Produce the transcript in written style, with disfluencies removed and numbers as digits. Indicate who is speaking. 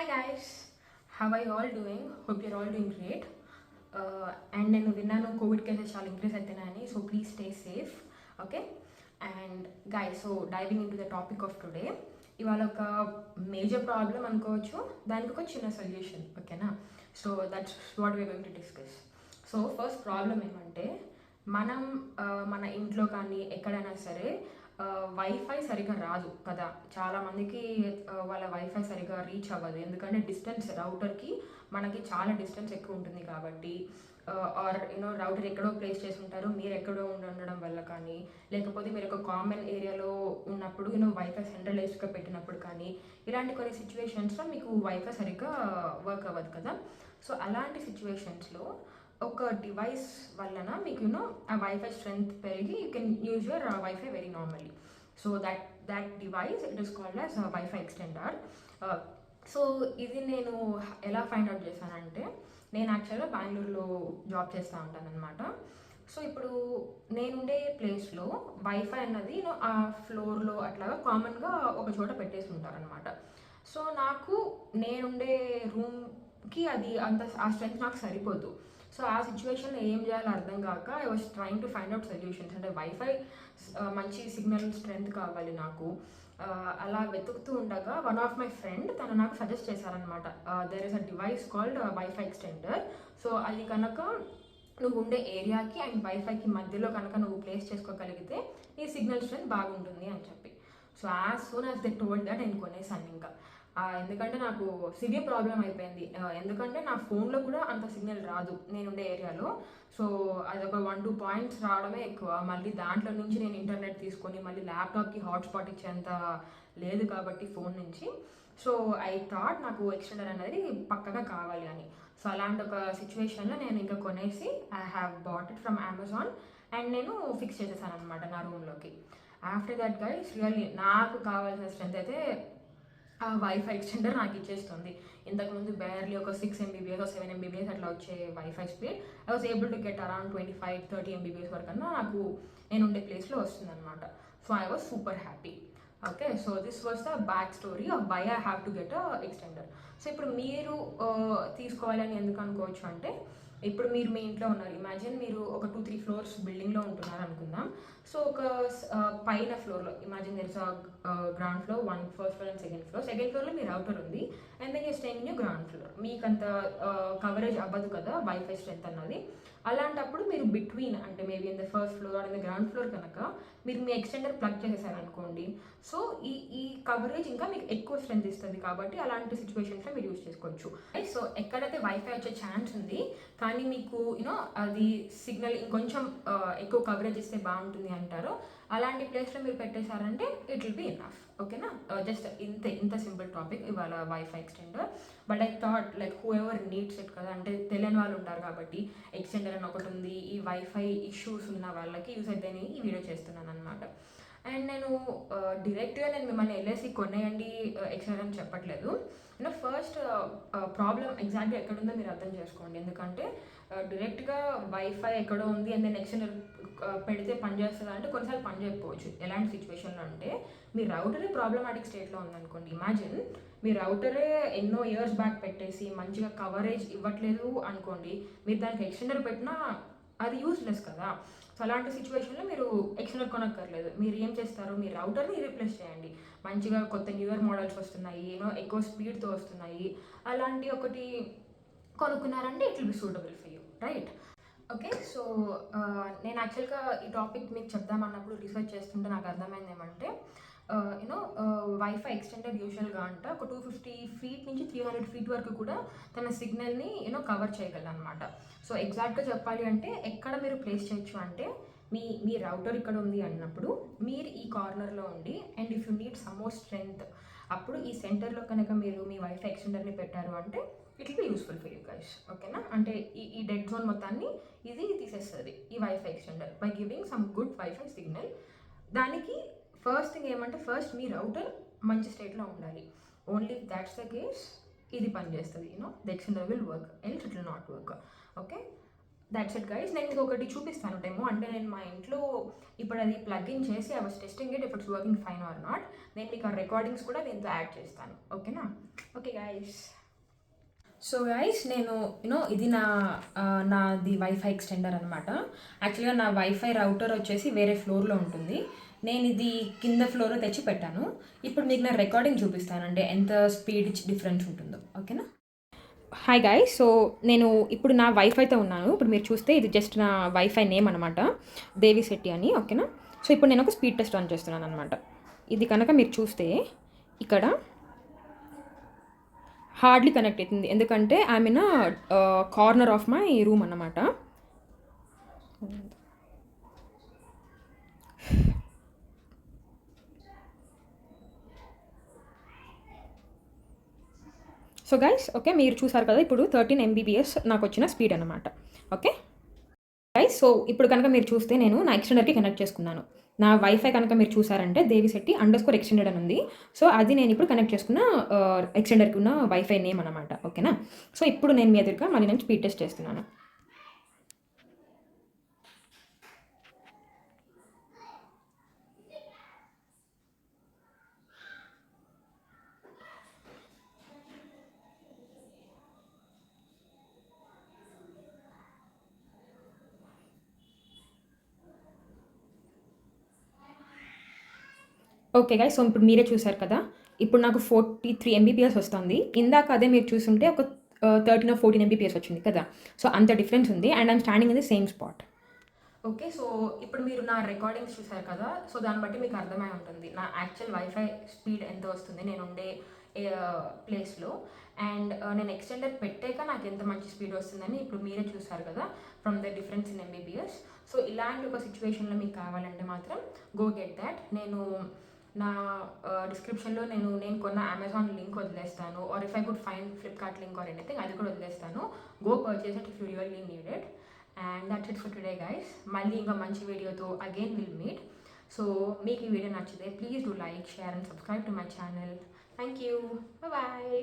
Speaker 1: Hi guys, how are you all doing? Hope you're all doing great. And నేను విన్నాను Covid cases చాలా increase అవుతున్నాయని, so please stay safe. Okay, and guys, so diving in to the topic of today. ఇవాళ ఒక major problem అనుకోవచ్చు, దానికి ఒక చిన్న సొల్యూషన్. ఓకేనా? So that's what we are going to discuss. So first problem ఏమంటే, మనం మన ఇంట్లో కానీ ఎక్కడైనా సరే వైఫై సరిగా రాదు కదా. చాలామందికి వాళ్ళ వైఫై సరిగా రీచ్ అవ్వదు, ఎందుకంటే డిస్టెన్స్ రౌటర్కి మనకి చాలా డిస్టెన్స్ ఎక్కువ ఉంటుంది కాబట్టి. ఆర్ రౌటర్ ఎక్కడో ప్లేస్ చేసి ఉంటారు, మీరు ఎక్కడో ఉండడం వల్ల కానీ, లేకపోతే మీరు ఒక కామన్ ఏరియాలో ఉన్నప్పుడు వైఫై సెంట్రలైజ్డ్గా పెట్టినప్పుడు కానీ, ఇలాంటి కొన్ని సిచ్యువేషన్స్లో మీకు వైఫై సరిగ్గా వర్క్ అవ్వదు కదా. సో అలాంటి సిచ్యువేషన్స్లో ఒక డివైస్ వలన మీకు ఆ వైఫై స్ట్రెంగ్త్ పెరిగి you can use your wifi very normally. So that device it is called as wifi extender. So ఇది నేను ఎలా ఫైండ్ అవుట్ చేశానంటే, నేను యాక్చువల్గా బెంగళూరులో జాబ్ చేస్తూ ఉంటాను అనమాట. సో ఇప్పుడు నేనుండే ప్లేస్లో వైఫై అన్నది ఆ ఫ్లోర్లో అట్లాగా కామన్గా ఒక చోట పెట్టేసి ఉంటారనమాట. సో నాకు నేనుండే రూమ్కి అది అంత ఆ స్ట్రెంత్ నాకు సరిపోదు. సో ఆ సిచ్యువేషన్లో ఏం చేయాలో అర్థం కాక I was trying to find out solutions. అంటే వైఫై మంచి సిగ్నల్ స్ట్రెంత్ కావాలి నాకు. అలా వెతుకుతూ ఉండగా వన్ ఆఫ్ మై ఫ్రెండ్ తను నాకు సజెస్ట్ చేశారనమాట, there is a device called wifi extender. So అది కనుక నువ్వు ఉండే ఏరియాకి అండ్ వైఫైకి మధ్యలో కనుక నువ్వు ప్లేస్ చేసుకోగలిగితే నీ సిగ్నల్ స్ట్రెంత్ బాగుంటుంది అని చెప్పి. So as soon as they told that నేను కొనేసాను ఇంకా. ఎందుకంటే నాకు సివియర్ ప్రాబ్లం అయిపోయింది. ఎందుకంటే నా ఫోన్లో కూడా అంత సిగ్నల్ రాదు నేనుండే ఏరియాలో. సో అదొక 1-2 పాయింట్స్ రావడమే ఎక్కువ. మళ్ళీ దాంట్లో నుంచి నేను ఇంటర్నెట్ తీసుకొని మళ్ళీ ల్యాప్టాప్కి హాట్స్పాట్ ఇచ్చేంత లేదు కాబట్టి ఫోన్ నుంచి. సో ఐ థాట్ నాకు ఎక్స్టెండర్ అనేది పక్కగా కావాలి అని. సో అలాంటి ఒక సిచ్యువేషన్లో నేను ఇంకా కొనేసి I have bought it from Amazon and నేను ఫిక్స్ చేసేసాను అనమాట నా రూమ్లోకి. ఆఫ్టర్ దట్ గైస్ రియల్లీ నాకు కావాల్సిన స్ట్రెంత్ అయితే ఆ వైఫై ఎక్స్టెండర్ నాకు ఇచ్చేస్తుంది. ఇంతకుముందు బేర్లీ ఒక 6 MBps 7 MBps అట్లా వచ్చే wifi speed I was able to get around 25-30 MBps వరకు అన్నా నాకు నేను ఉండే ప్లేస్లో వస్తుంది అనమాట. So I was super happy. Okay, so this was the back story of why I have to get a extender. సో ఇప్పుడు మీరు తీసుకోవాలని ఎందుకు అనుకోవచ్చు అంటే, ఇప్పుడు మీరు మీ ఇంట్లో ఉన్నారు, ఇమాజిన్ మీరు ఒక 2-3 ఫ్లోర్స్ బిల్డింగ్లో ఉంటున్నారు అనుకుందాం. సో ఒక పైన ఫ్లోర్లో imagine there is ground floor, first floor and second ఫ్లోర్లో మీ రౌటర్ ఉంది and then you staying in you ground floor. మీకు అంత కవరేజ్ అవ్వదు కదా వైఫై స్ట్రెంత్ అన్నది. అలాంటప్పుడు మీరు బిట్వీన్ అంటే maybe in the first floor or in the ground floor కనుక మీరు మీ ఎక్స్టెండర్ ప్లగ్ చేసేసారనుకోండి, సో ఈ కవరేజ్ ఇంకా మీకు ఎక్కువ స్ట్రెంత్ ఇస్తుంది కాబట్టి అలాంటి సిచ్యువేషన్స్లో మీరు యూజ్ చేసుకోవచ్చు. సో ఎక్కడైతే వైఫై వచ్చే ఛాన్స్ ఉంది కానీ మీకు అది సిగ్నల్ ఇంకొంచెం ఎక్కువ కవరేజ్ ఇస్తే బాగుంటుంది అంటారో, అలాంటి ప్లేస్లో మీరు పెట్టేశారంటే ఇట్ విల్ బీ ఇనఫ్. ఓకేనా? జస్ట్ ఇంత సింపుల్ టాపిక్ ఇవాళ wifi extender. But I thought like who ever needs it కదా, అంటే తెలియని వాళ్ళు ఉంటారు కాబట్టి ఎక్స్టెండర్ అని ఒకటి ఉంది, ఈ వైఫై ఇష్యూస్ ఉన్న వాళ్ళకి యూజ్ అయితేనే ఈ వీడియో చేస్తున్నాను అనమాట. అండ్ నేను డైరెక్ట్గా నేను మిమ్మల్ని వెళ్ళేసి కొనేయండి ఎక్స్టెండర్ అని చెప్పట్లేదు. ఫస్ట్ ప్రాబ్లం ఎగ్జాక్ట్గా ఎక్కడుందో మీరు అర్థం చేసుకోండి. ఎందుకంటే డైరెక్ట్గా వైఫై ఎక్కడో ఉంది అండ్ దెన్ ఎక్స్టెండర్ పెడితే పనిచేస్తుందా అంటే కొన్నిసార్లు పని చేయకపోవచ్చు. ఎలాంటి సిచ్యువేషన్లో అంటే, మీ రౌటరే ప్రాబ్లమాటిక్ స్టేట్లో ఉందనుకోండి. ఇమాజిన్ మీ రౌటరే ఎన్నో ఇయర్స్ బ్యాక్ పెట్టేసి మంచిగా కవరేజ్ ఇవ్వట్లేదు అనుకోండి, మీరు దానికి ఎక్స్టెండర్ పెట్టినా అది యూస్లెస్ కదా. సో అలాంటి సిచ్యువేషన్లో మీరు ఎక్స్టెండర్ కొనక్కర్లేదు. మీరు ఏం చేస్తారు, మీ రౌటర్ని రీప్లేస్ చేయండి. మంచిగా కొత్త న్యూ ఇయర్ మోడల్స్ వస్తున్నాయి, ఎక్కువ స్పీడ్తో వస్తున్నాయి, అలాంటి ఒకటి కొనుక్కున్నారంటే it will be suitable for you, right? Okay, so నేను యాక్చువల్గా ఈ టాపిక్ మీకు చెప్దామన్నప్పుడు రీసెర్చ్ చేస్తుంటే నాకు అర్థమైంది ఏమంటే, వైఫై ఎక్స్టెండర్ యూజువల్గా అంటే ఒక 250 feet నుంచి 300 feet వరకు కూడా తన సిగ్నల్ని కవర్ చేయగలరు అనమాట. సో ఎగ్జాక్ట్గా చెప్పాలి అంటే ఎక్కడ మీరు ప్లేస్ చేయొచ్చు అంటే, మీ రౌటర్ ఇక్కడ ఉంది అన్నప్పుడు మీరు ఈ కార్నర్లో ఉండి and if you need some more strength అప్పుడు ఈ సెంటర్లో కనుక మీరు మీ వైఫై ఎక్స్టెండర్ని పెట్టారు అంటే it will be useful for you guys. ఓకేనా? అంటే ఈ డెడ్ జోన్ మొత్తాన్ని ఇది తీసేస్తుంది ఈ wifi extender by giving some good wifi signal. దానికి ఫస్ట్ థింగ్ ఏమంటే, ఫస్ట్ మీ రౌటర్ మంచి స్టేట్లో ఉండాలి. Only if that's the case ఇది పనిచేస్తుంది. The extender will work, else it will not work. Okay, that's it guys. నేను మీకు ఒకటి చూపిస్తాను డెమో. అంటే నేను మా ఇంట్లో ఇప్పుడు అది ప్లగ్ ఇన్ చేసి I was testing it if it's working fine or not. నేను మీకు ఆ రికార్డింగ్స్ కూడా దీంతో యాడ్ చేస్తాను. ఓకేనా? Okay guys. సో గైస్, నేను ఇది నాది వైఫై ఎక్స్టెండర్ అనమాట. యాక్చువల్గా నా వైఫై రౌటర్ వచ్చేసి వేరే ఫ్లోర్లో ఉంటుంది. నేను ఇది కింద ఫ్లోర్లో తెచ్చి పెట్టాను. ఇప్పుడు మీకు నా రికార్డింగ్ చూపిస్తాను, అంటే ఎంత స్పీడ్ డిఫరెన్స్ ఉంటుందో. ఓకేనా? Hi guys. సో నేను ఇప్పుడు నా వైఫైతో ఉన్నాను. ఇప్పుడు మీరు చూస్తే ఇది జస్ట్ నా వైఫై నేమ్ అనమాట, దేవి శెట్టి అని. ఓకేనా? సో ఇప్పుడు నేను ఒక స్పీడ్ టెస్ట్ ఆన్ చేస్తున్నాను అనమాట. ఇది కనుక మీరు చూస్తే ఇక్కడ హార్డ్లీ కనెక్ట్ అవుతుంది, ఎందుకంటే I'm in corner of my room అన్నమాట. సో గైస్, ఓకే, మీరు చూసారు కదా ఇప్పుడు 13 Mbps నాకు వచ్చిన స్పీడ్ అనమాట. ఓకే గైస్, సో ఇప్పుడు కనుక మీరు చూస్తే నేను నా ఎక్స్టెండర్కి కనెక్ట్ చేసుకున్నాను. నా వైఫై కనుక మీరు చూసారంటే దేవిశెట్టి _ఎక్స్టెండెడ్ అని ఉంది. సో అది నేను ఇప్పుడు కనెక్ట్ చేసుకున్న ఎక్స్టెండర్కి ఉన్న వైఫై నేమ్ అనమాట. ఓకేనా? సో ఇప్పుడు నేను మీ ఎదురుగా మళ్ళీ నేను స్పీడ్ టెస్ట్ చేస్తున్నాను. ఓకే గైస్, సో ఇప్పుడు మీరే చూసారు కదా, ఇప్పుడు నాకు 43 Mbps వస్తుంది. ఇందాక అదే మీరు చూసుంటే ఒక 13 or 14 Mbps వచ్చింది కదా. సో అంత డిఫరెన్స్ ఉంది, and I'm standing in the same spot. Okay, so ఇప్పుడు మీరు నా రికార్డింగ్స్ చూసారు కదా. సో దాన్ని బట్టి మీకు అర్థమై ఉంటుంది నా యాక్చువల్ వైఫై స్పీడ్ ఎంత వస్తుంది నేను ఉండే ప్లేస్లో. అండ్ నేను ఎక్స్టెండర్ పెట్టాక నాకు ఎంత మంచి స్పీడ్ వస్తుందని ఇప్పుడు మీరే చూసారు కదా, from the difference in Mbps. So ఇలాంటి ఒక సిచ్యువేషన్లో మీకు కావాలంటే మాత్రం గో గెట్ దాట్. నేను నా డిస్క్రిప్షన్లో నేను కొన్న అమెజాన్ లింక్ వదిలేస్తాను, or if I could find Flipkart link or anything, అది కూడా వదిలేస్తాను. Go purchase it if you really need it. And that's it for today guys. మళ్ళీ ఇంకా మంచి వీడియోతో అగైన్ విల్ మీట్. సో మీకు ఈ వీడియో నచ్చితే please do like, share and subscribe to my channel. Thank you. Bye.